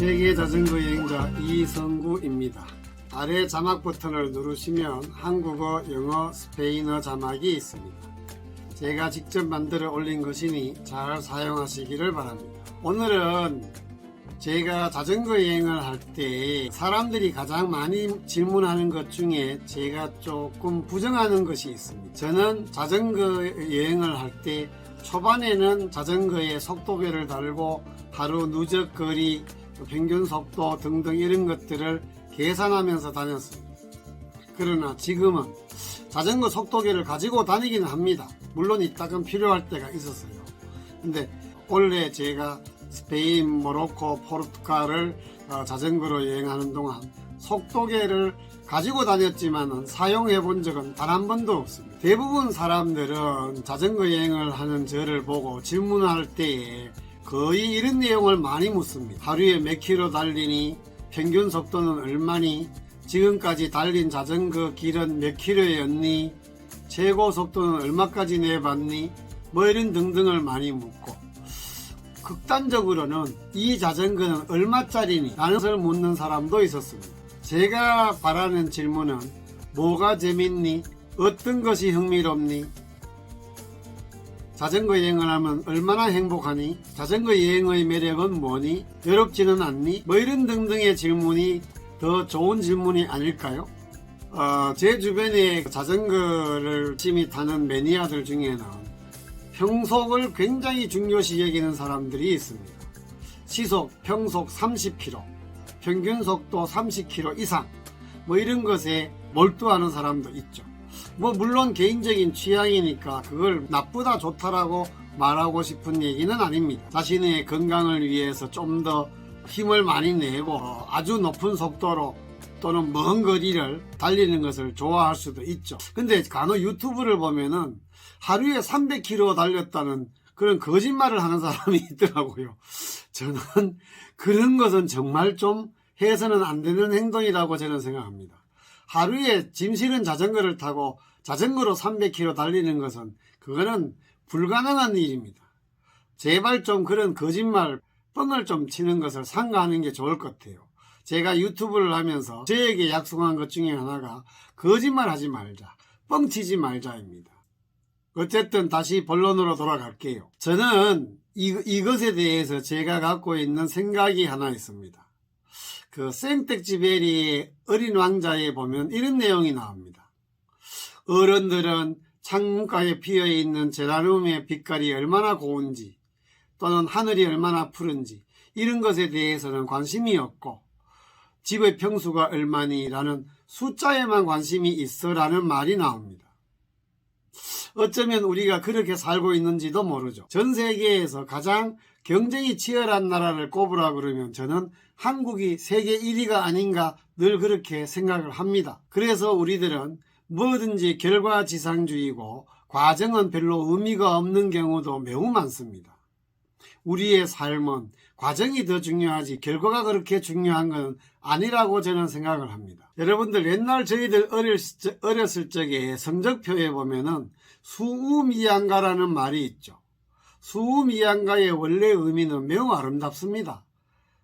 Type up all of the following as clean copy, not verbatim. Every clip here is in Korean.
세계 자전거 여행자 이성구입니다. 아래 자막 버튼을 누르시면 한국어, 영어, 스페인어 자막이 있습니다. 제가 직접 만들어 올린 것이니 잘 사용하시기를 바랍니다. 오늘은 제가 자전거 여행을 할 때 사람들이 가장 많이 질문하는 것 중에 제가 조금 부정하는 것이 있습니다. 저는 자전거 여행을 할 때 초반에는 자전거에 속도계를 달고 하루 누적 거리, 평균 속도 등등 이런 것들을 계산하면서 다녔습니다. 그러나 지금은 자전거 속도계를 가지고 다니기는 합니다. 물론 이따금 필요할 때가 있었어요. 근데 원래 제가 스페인, 모로코, 포르투갈을 자전거로 여행하는 동안 속도계를 가지고 다녔지만 사용해 본 적은 단 한 번도 없습니다. 대부분 사람들은 자전거 여행을 하는 저를 보고 질문할 때에 거의 이런 내용을 많이 묻습니다. 하루에 몇 킬로 달리니? 평균 속도는 얼마니? 지금까지 달린 자전거 길은 몇 킬로였니? 최고 속도는 얼마까지 내봤니? 뭐 이런 등등을 많이 묻고, 극단적으로는 이 자전거는 얼마짜리니? 라는 것을 묻는 사람도 있었습니다. 제가 바라는 질문은 뭐가 재밌니? 어떤 것이 흥미롭니? 자전거 여행을 하면 얼마나 행복하니? 자전거 여행의 매력은 뭐니? 외롭지는 않니? 뭐 이런 등등의 질문이 더 좋은 질문이 아닐까요? 제 주변에 자전거를 열심히 타는 매니아들 중에는 평속을 굉장히 중요시 여기는 사람들이 있습니다. 시속, 평속 30km, 평균 속도 30km 이상, 뭐 이런 것에 몰두하는 사람도 있죠. 뭐 물론 개인적인 취향이니까 그걸 나쁘다 좋다라고 말하고 싶은 얘기는 아닙니다. 자신의 건강을 위해서 좀 더 힘을 많이 내고 아주 높은 속도로 또는 먼 거리를 달리는 것을 좋아할 수도 있죠. 근데 간혹 유튜브를 보면은 하루에 300km 달렸다는 그런 거짓말을 하는 사람이 있더라고요. 저는 그런 것은 정말 좀 해서는 안 되는 행동이라고 저는 생각합니다. 하루에 짐 실은 자전거를 타고 자전거로 300km 달리는 것은 그거는 불가능한 일입니다. 제발 좀 그런 거짓말, 뻥을 좀 치는 것을 삼가하는 게 좋을 것 같아요. 제가 유튜브를 하면서 저에게 약속한 것 중에 하나가 거짓말 하지 말자, 뻥치지 말자입니다. 어쨌든 다시 본론으로 돌아갈게요. 저는 이것에 대해서 제가 갖고 있는 생각이 하나 있습니다. 그 생텍쥐베리의 어린 왕자에 보면 이런 내용이 나옵니다. 어른들은 창문가에 피어있는 제라늄의 빛깔이 얼마나 고운지 또는 하늘이 얼마나 푸른지 이런 것에 대해서는 관심이 없고 집의 평수가 얼마니 라는 숫자에만 관심이 있어 라는 말이 나옵니다. 어쩌면 우리가 그렇게 살고 있는지도 모르죠. 전 세계에서 가장 경쟁이 치열한 나라를 꼽으라 그러면 저는 한국이 세계 1위가 아닌가 늘 그렇게 생각을 합니다. 그래서 우리들은 뭐든지 결과지상주의고 과정은 별로 의미가 없는 경우도 매우 많습니다. 우리의 삶은 과정이 더 중요하지 결과가 그렇게 중요한 건 아니라고 저는 생각을 합니다. 여러분들 옛날 저희들 어렸을 적에 성적표에 보면은 수우미양가라는 말이 있죠. 수우미양가의 원래 의미는 매우 아름답습니다.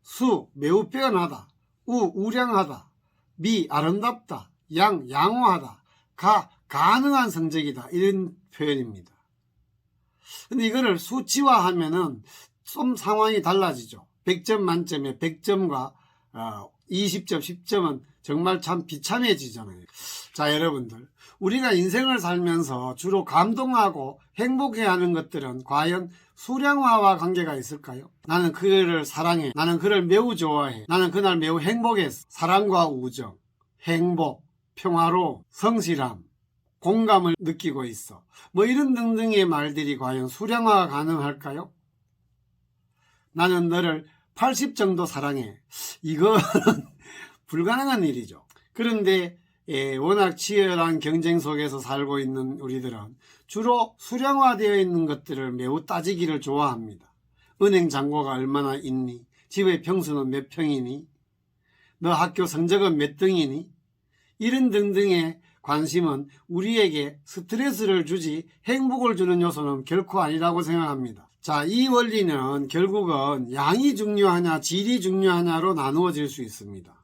수, 매우 빼어나다. 우량하다. 미, 아름답다. 양호하다. 가능한 성적이다. 이런 표현입니다. 근데 이거를 수치화하면은 좀 상황이 달라지죠. 100점 만점에 100점과 20점, 10점은 정말 참 비참해지잖아요. 자, 여러분들, 우리가 인생을 살면서 주로 감동하고 행복해하는 것들은 과연 수량화와 관계가 있을까요? 나는 그를 사랑해. 나는 그를 매우 좋아해. 나는 그날 매우 행복했어. 사랑과 우정, 행복, 평화로움, 성실함, 공감을 느끼고 있어. 뭐 이런 등등의 말들이 과연 수량화가 가능할까요? 나는 너를 80 정도 사랑해. 이거는 불가능한 일이죠. 그런데 워낙 치열한 경쟁 속에서 살고 있는 우리들은 주로 수량화되어 있는 것들을 매우 따지기를 좋아합니다. 은행 잔고가 얼마나 있니? 집의 평수는 몇 평이니? 너 학교 성적은 몇 등이니? 이런 등등의 관심은 우리에게 스트레스를 주지 행복을 주는 요소는 결코 아니라고 생각합니다. 자, 이 원리는 결국은 양이 중요하냐 질이 중요하냐로 나누어질 수 있습니다.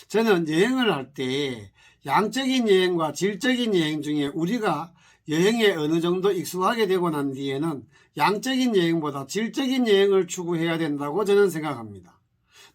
저는 여행을 할 때 양적인 여행과 질적인 여행 중에 우리가 여행에 어느 정도 익숙하게 되고 난 뒤에는 양적인 여행보다 질적인 여행을 추구해야 된다고 저는 생각합니다.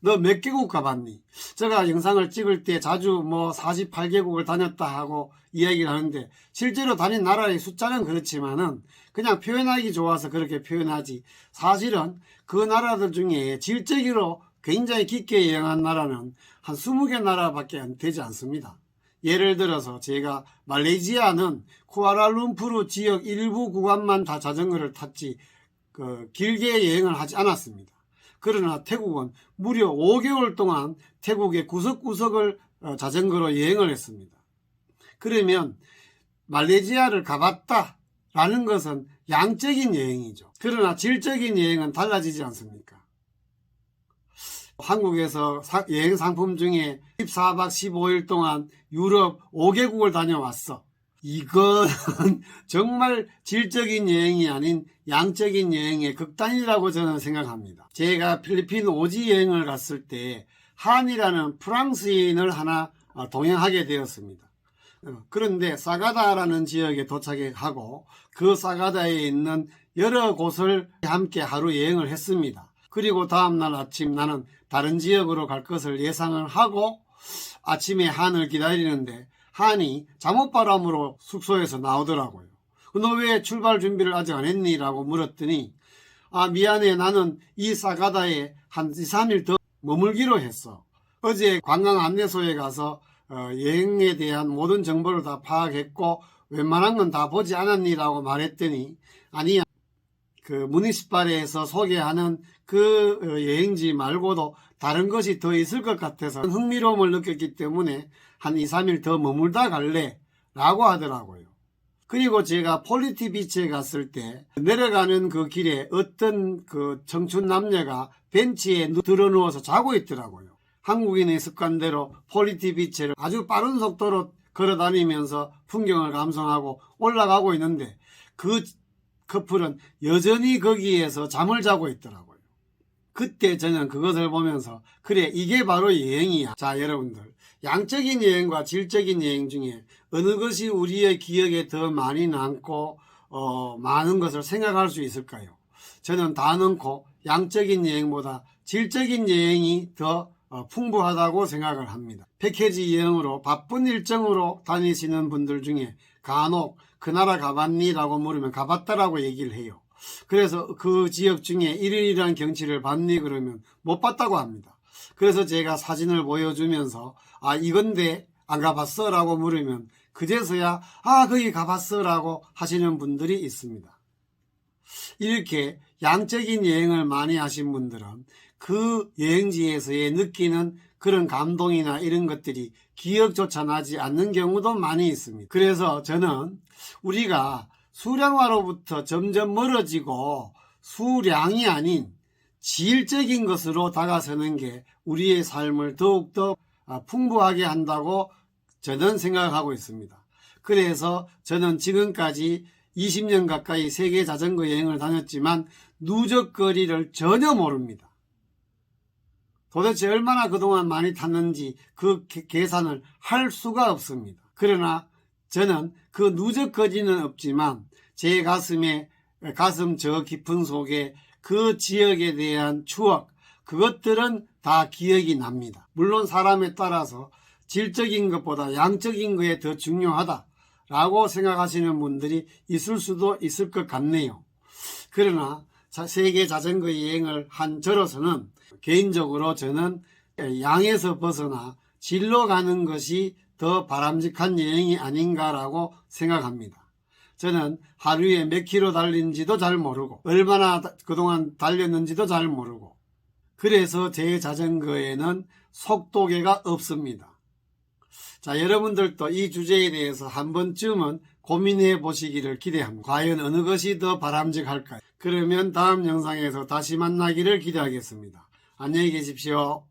너 몇 개국 가봤니? 제가 영상을 찍을 때 자주 48개국을 다녔다 하고 이야기를 하는데 실제로 다닌 나라의 숫자는 그렇지만은 그냥 표현하기 좋아서 그렇게 표현하지, 사실은 그 나라들 중에 질적으로 굉장히 깊게 여행한 나라는 한 20개 나라밖에 되지 않습니다. 예를 들어서 제가 말레이시아는 쿠알라룸푸르 지역 일부 구간만 다 자전거를 탔지 길게 여행을 하지 않았습니다. 그러나 태국은 무려 5개월 동안 태국의 구석구석을 자전거로 여행을 했습니다. 그러면 말레이시아를 가봤다 라는 것은 양적인 여행이죠. 그러나 질적인 여행은 달라지지 않습니까? 한국에서 여행 상품 중에 14박 15일 동안 유럽 5개국을 다녀왔어. 이건 정말 질적인 여행이 아닌 양적인 여행의 극단이라고 저는 생각합니다. 제가 필리핀 오지 여행을 갔을 때 한이라는 프랑스인을 하나 동행하게 되었습니다. 그런데 사가다라는 지역에 도착하고 그 사가다에 있는 여러 곳을 함께 하루 여행을 했습니다. 그리고 다음날 아침 나는 다른 지역으로 갈 것을 예상을 하고 아침에 한을 기다리는데 한이 잠옷바람으로 숙소에서 나오더라고요. 너 왜 출발 준비를 아직 안 했니? 라고 물었더니 미안해, 나는 이 사가다에 한 2, 3일 더 머물기로 했어. 어제 관광 안내소에 가서 여행에 대한 모든 정보를 다 파악했고 웬만한 건 다 보지 않았니? 라고 말했더니 아니야, 그 무니시팔에서 소개하는 그 여행지 말고도 다른 것이 더 있을 것 같아서 흥미로움을 느꼈기 때문에 한 2, 3일 더 머물다 갈래? 라고 하더라고요. 그리고 제가 폴리티 비치에 갔을 때 내려가는 그 길에 어떤 그 청춘 남녀가 벤치에 드러누워서 자고 있더라고요. 한국인의 습관대로 폴리티 비치를 아주 빠른 속도로 걸어 다니면서 풍경을 감상하고 올라가고 있는데 그 커플은 여전히 거기에서 잠을 자고 있더라고요. 그때 저는 그것을 보면서 그래, 이게 바로 여행이야. 자, 여러분들, 양적인 여행과 질적인 여행 중에 어느 것이 우리의 기억에 더 많이 남고 많은 것을 생각할 수 있을까요? 저는 다 넣고 양적인 여행보다 질적인 여행이 더 풍부하다고 생각을 합니다. 패키지 여행으로 바쁜 일정으로 다니시는 분들 중에 간혹 그 나라 가봤니? 라고 물으면 가봤다라고 얘기를 해요. 그래서 그 지역 중에 이런 경치를 봤니? 그러면 못 봤다고 합니다. 그래서 제가 사진을 보여주면서 이건데 안 가봤어? 라고 물으면 그제서야 거기 가봤어? 라고 하시는 분들이 있습니다. 이렇게 양적인 여행을 많이 하신 분들은 그 여행지에서의 느끼는 그런 감동이나 이런 것들이 기억조차 나지 않는 경우도 많이 있습니다. 그래서 저는 우리가 수량화로부터 점점 멀어지고 수량이 아닌 질적인 것으로 다가서는 게 우리의 삶을 더욱더 풍부하게 한다고 저는 생각하고 있습니다. 그래서 저는 지금까지 20년 가까이 세계 자전거 여행을 다녔지만 누적거리를 전혀 모릅니다. 도대체 얼마나 그동안 많이 탔는지 그 계산을 할 수가 없습니다. 그러나 저는 그 누적거리는 없지만 제 가슴 저 깊은 속에 그 지역에 대한 추억, 그것들은 다 기억이 납니다. 물론 사람에 따라서 질적인 것보다 양적인 것에 더 중요하다라고 생각하시는 분들이 있을 수도 있을 것 같네요. 그러나 세계 자전거 여행을 한 저로서는 개인적으로 저는 양에서 벗어나 질로 가는 것이 더 바람직한 여행이 아닌가라고 생각합니다. 저는 하루에 몇 킬로 달린지도 잘 모르고 얼마나 그동안 달렸는지도 잘 모르고 그래서 제 자전거에는 속도계가 없습니다. 자, 여러분들도 이 주제에 대해서 한 번쯤은 고민해 보시기를 기대합니다. 과연 어느 것이 더 바람직할까요? 그러면 다음 영상에서 다시 만나기를 기대하겠습니다. 안녕히 계십시오.